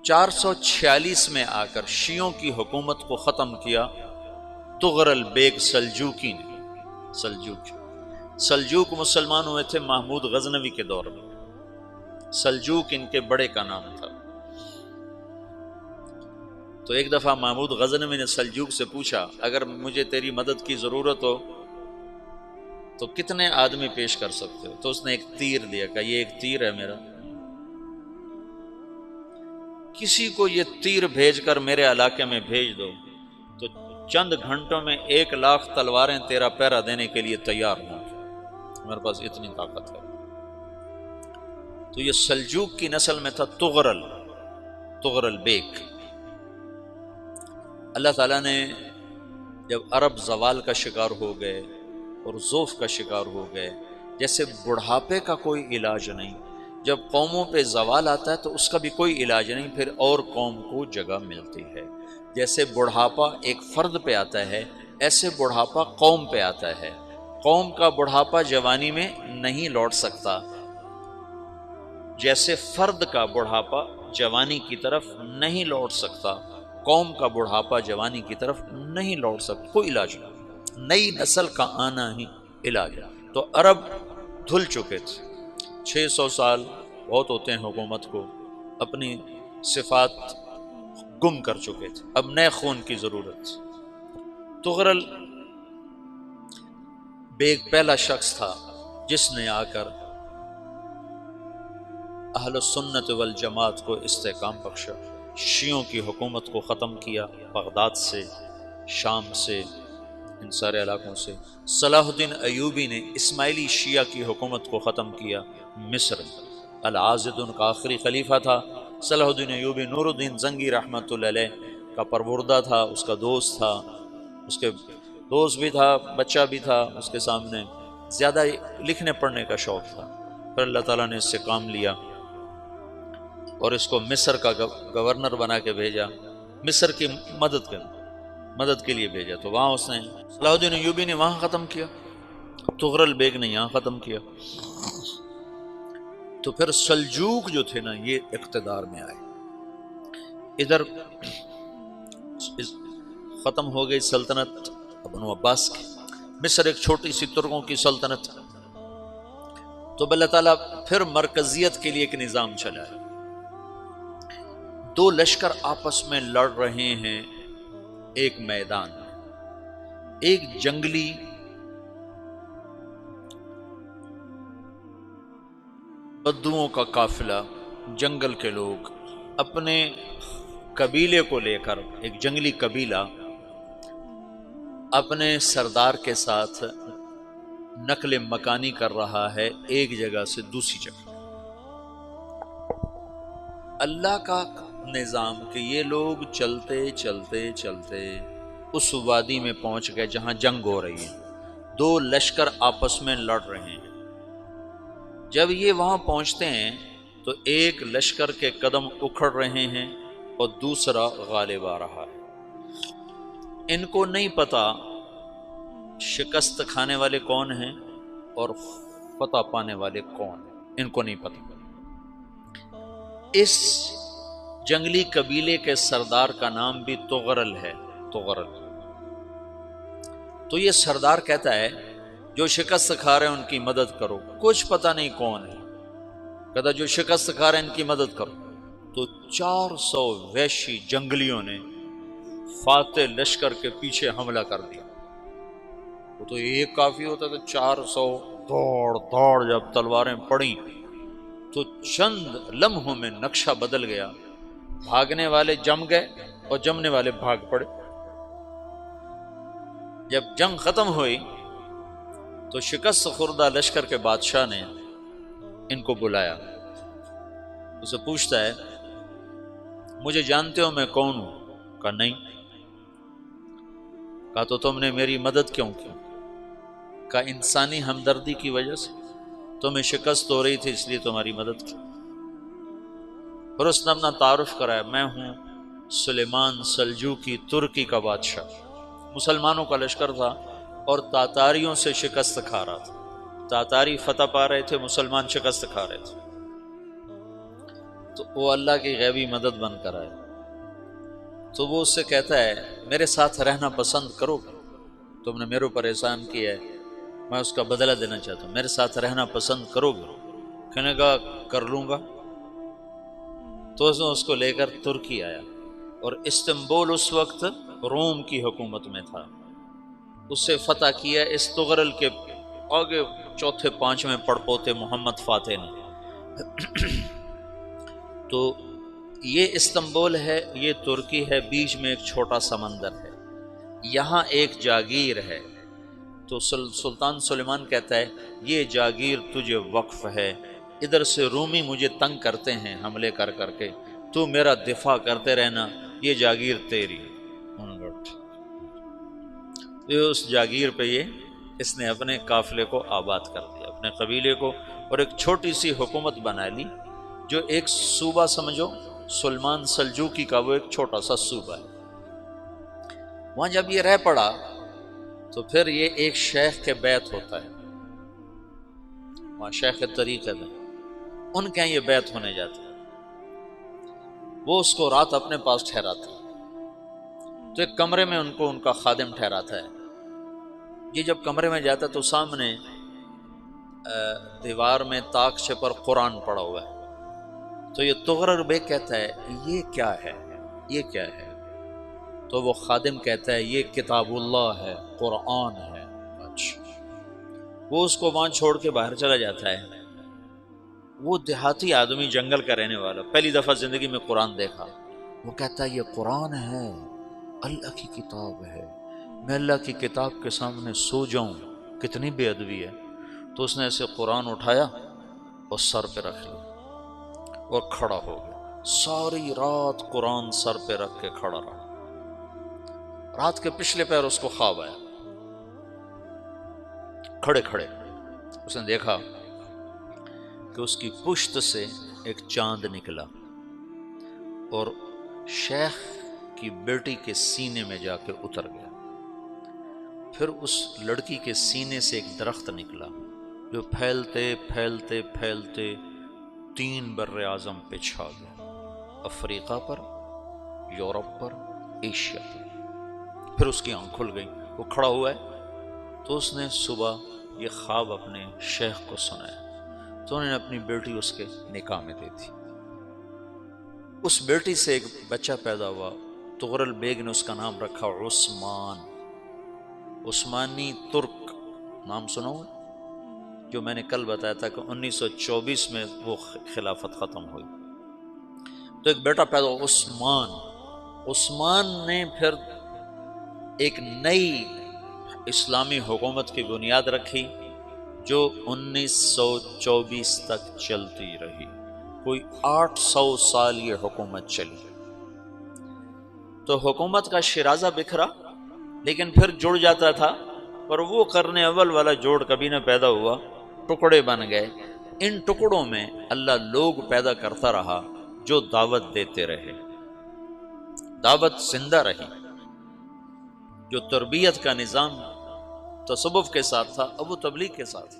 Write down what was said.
446 میں آ کر شیعوں کی حکومت کو ختم کیا تغرل بیگ سلجوکی نے۔ سلجوک مسلمان ہوئے تھے محمود غزنوی کے دور میں، سلجوک ان کے بڑے کا نام تھا۔ تو ایک دفعہ محمود غزنوی نے سلجوک سے پوچھا اگر مجھے تیری مدد کی ضرورت ہو تو کتنے آدمی پیش کر سکتے ہو؟ تو اس نے ایک تیر دیا، کہا یہ ایک تیر ہے میرا، کسی کو یہ تیر بھیج کر میرے علاقے میں بھیج دو تو چند گھنٹوں میں 1,00,000 تلواریں تیرا پہرا دینے کے لیے تیار ہوں، میرے پاس اتنی طاقت ہے۔ تو یہ سلجوک کی نسل میں تھا تغرل بیگ۔ اللہ تعالیٰ نے جب عرب زوال کا شکار ہو گئے اور ضعف کا شکار ہو گئے، جیسے بڑھاپے کا کوئی علاج نہیں، جب قوموں پہ زوال آتا ہے تو اس کا بھی کوئی علاج نہیں، پھر اور قوم کو جگہ ملتی ہے۔ جیسے بڑھاپا ایک فرد پہ آتا ہے، ایسے بڑھاپا قوم پہ آتا ہے۔ قوم کا بڑھاپا جوانی میں نہیں لوٹ سکتا، جیسے فرد کا بڑھاپا جوانی کی طرف نہیں لوٹ سکتا، قوم کا بڑھاپا جوانی کی طرف نہیں لوٹ سکتا، کوئی علاج نہیں، نئی نسل کا آنا ہی علاج ہے۔ تو عرب دھل چکے تھے، 600 سال بہت ہوتے ہیں حکومت کو، اپنی صفات گم کر چکے تھے، اب نئے خون کی ضرورت تھی۔ تغرل بیگ پہلا شخص تھا جس نے آ کر اہل السنت والجماعت کو استحکام بخشا، شیعوں کی حکومت کو ختم کیا، بغداد سے، شام سے، ان سارے علاقوں سے۔ صلاح الدین ایوبی نے اسماعیلی شیعہ کی حکومت کو ختم کیا، مصر میں۔ العاضد ان کا آخری خلیفہ تھا۔ صلاح الدین ایوبی نور الدین زنگی رحمۃ اللہ علیہ کا پروردہ تھا، اس کا دوست تھا، اس کے دوست بھی تھا، بچہ بھی تھا اس کے سامنے، زیادہ لکھنے پڑھنے کا شوق تھا۔ پھر اللہ تعالیٰ نے اس سے کام لیا اور اس کو مصر کا گورنر بنا کے بھیجا، مصر کی مدد کے لیے بھیجا۔ تو وہاں اس نے صلاح الدین ایوبی نے وہاں ختم کیا، تغرل بیگ نے یہاں ختم کیا۔ تو پھر سلجوک جو تھے نا یہ اقتدار میں آئے، ادھر ختم ہو گئی سلطنت بنو عباس کی، مصر ایک چھوٹی سی ترکوں کی سلطنت۔ تو اللہ تعالیٰ پھر مرکزیت کے لیے ایک نظام چلایا، دو لشکر آپس میں لڑ رہے ہیں ایک میدان میں، ایک جنگلی بدوؤں کا قافلہ، جنگل کے لوگ اپنے قبیلے کو لے کر، ایک جنگلی قبیلہ اپنے سردار کے ساتھ نقل مکانی کر رہا ہے ایک جگہ سے دوسری جگہ۔ اللہ کا نظام کہ یہ لوگ چلتے چلتے چلتے اس وادی میں پہنچ گئے جہاں جنگ ہو رہی ہے، دو لشکر آپس میں لڑ رہے ہیں۔ جب یہ وہاں پہنچتے ہیں تو ایک لشکر کے قدم اکھڑ رہے ہیں اور دوسرا غالب آ رہا ہے۔ ان کو نہیں پتا شکست کھانے والے کون ہیں اور فتح پانے والے کون ہیں، ان کو نہیں پتا۔ اس جنگلی قبیلے کے سردار کا نام بھی تغرل ہے، تغرل۔ تو یہ سردار کہتا ہے جو شکست کھا رہے ہیں ان کی مدد کرو، کچھ پتہ نہیں کون ہے، کہتا جو شکست کھا رہے ہیں ان کی مدد کرو۔ تو 400 وحشی جنگلیوں نے فاتح لشکر کے پیچھے حملہ کر دیا۔ وہ تو ایک کافی ہوتا تھا، 400 دوڑ جب تلواریں پڑیں تو چند لمحوں میں نقشہ بدل گیا، بھاگنے والے جم گئے اور جمنے والے بھاگ پڑے۔ جب جنگ ختم ہوئی تو شکست خوردہ لشکر کے بادشاہ نے ان کو بلایا، اسے پوچھتا ہے مجھے جانتے ہو میں کون ہوں؟ کہا نہیں۔ کہا تو تم نے میری مدد کیوں کی؟ کہا انسانی ہمدردی کی وجہ سے، تمہیں شکست ہو رہی تھی اس لیے تمہاری مدد کی۔ پھر اس نے اپنا تعارف کرایا، میں ہوں سلیمان سلجوکی، ترکی کا بادشاہ۔ مسلمانوں کا لشکر تھا اور تاتاریوں سے شکست کھا رہا تھا، تاتاری فتح پا رہے تھے، مسلمان شکست کھا رہے تھے۔ تو وہ اللہ کی غیبی مدد بن کر آئے، تو وہ اس سے کہتا ہے میرے ساتھ رہنا پسند کرو گے؟ تم نے میرے اوپر احسان کیا ہے، میں اس کا بدلہ دینا چاہتا ہوں، میرے ساتھ رہنا پسند کرو گے؟ کہنے کا کر لوں گا۔ تو اس کو لے کر ترکی آیا، اور استنبول اس وقت روم کی حکومت میں تھا، اسے فتح کیا اس تغرل کے آگے چوتھے پانچویں پڑپوتے محمد فاتح نے۔ تو یہ استنبول ہے، یہ ترکی ہے، بیچ میں ایک چھوٹا سمندر ہے، یہاں ایک جاگیر ہے۔ تو سلطان سلیمان کہتا ہے یہ جاگیر تجھے وقف ہے، ادھر سے رومی مجھے تنگ کرتے ہیں حملے کر کر کے، تو میرا دفاع کرتے رہنا، یہ جاگیر تیری۔ اس جاگیر پہ اس نے اپنے قافلے کو آباد کر دیا، اپنے قبیلے کو، اور ایک چھوٹی سی حکومت بنا لی، جو ایک صوبہ سمجھو سلمان سلجوقی کا، وہ ایک چھوٹا سا صوبہ ہے۔ وہاں جب یہ رہ پڑا تو پھر یہ ایک شیخ کے بیعت ہوتا ہے، وہاں شیخ طریقت ہے، ان کے یہ بیعت ہونے جاتا ہے، وہ اس کو رات اپنے پاس ٹھہراتا ہے، تو ایک کمرے میں ان کو ان کا خادم ٹھہراتا ہے۔ یہ جب کمرے میں جاتا ہے تو سامنے دیوار میں طاقچے پر قرآن پڑا ہوا ہے، تو یہ تغرل بیگ کہتا ہے یہ کیا ہے، یہ کیا ہے؟ تو وہ خادم کہتا ہے یہ کتاب اللہ ہے، قرآن ہے۔ اچھا، وہ اس کو وہاں چھوڑ کے باہر چلا جاتا ہے۔ وہ دیہاتی آدمی، جنگل کا رہنے والا، پہلی دفعہ زندگی میں قرآن دیکھا، وہ کہتا ہے یہ قرآن ہے، اللہ کی کتاب ہے، میں اللہ کی کتاب کے سامنے سو جاؤں، کتنی بے ادبی ہے۔ تو اس نے ایسے قرآن اٹھایا اور سر پہ رکھ لیا اور کھڑا ہو گیا، ساری رات قرآن سر پہ رکھ کے کھڑا رہا۔ رات کے پچھلے پہر اس کو خواب آیا، کھڑے کھڑے اس نے دیکھا کہ اس کی پشت سے ایک چاند نکلا اور شیخ کی بیٹی کے سینے میں جا کے اتر گیا۔ پھر اس لڑکی کے سینے سے ایک درخت نکلا جو پھیلتے پھیلتے پھیلتے 3 بر اعظم پہ چھا گیا، افریقہ پر، یورپ پر، ایشیا پر۔ پھر اس کی آنکھ کھل گئی، وہ کھڑا ہوا ہے، تو اس نے صبح یہ خواب اپنے شیخ کو سنایا، تو انہوں نے اپنی بیٹی اس کے نکاح میں دے دی۔ اس بیٹی سے ایک بچہ پیدا ہوا، تغرل بیگ نے اس کا نام رکھا عثمان، عثمانی ترک نام سنا ہوا، جو میں نے کل بتایا تھا کہ 1924 میں وہ خلافت ختم ہوئی۔ تو ایک بیٹا پیدا ہوا عثمان۔ عثمان نے پھر ایک نئی اسلامی حکومت کی بنیاد رکھی جو 1924 تک چلتی رہی، کوئی 800 سال یہ حکومت چلی۔ تو حکومت کا شیرازہ بکھرا، لیکن پھر جڑ جاتا تھا، پر وہ قرن اول والا جوڑ کبھی نہ پیدا ہوا، ٹکڑے بن گئے۔ ان ٹکڑوں میں اللہ لوگ پیدا کرتا رہا جو دعوت دیتے رہے، دعوت زندہ رہی۔ جو تربیت کا نظام تصوف کے ساتھ تھا اب وہ تبلیغ کے ساتھ۔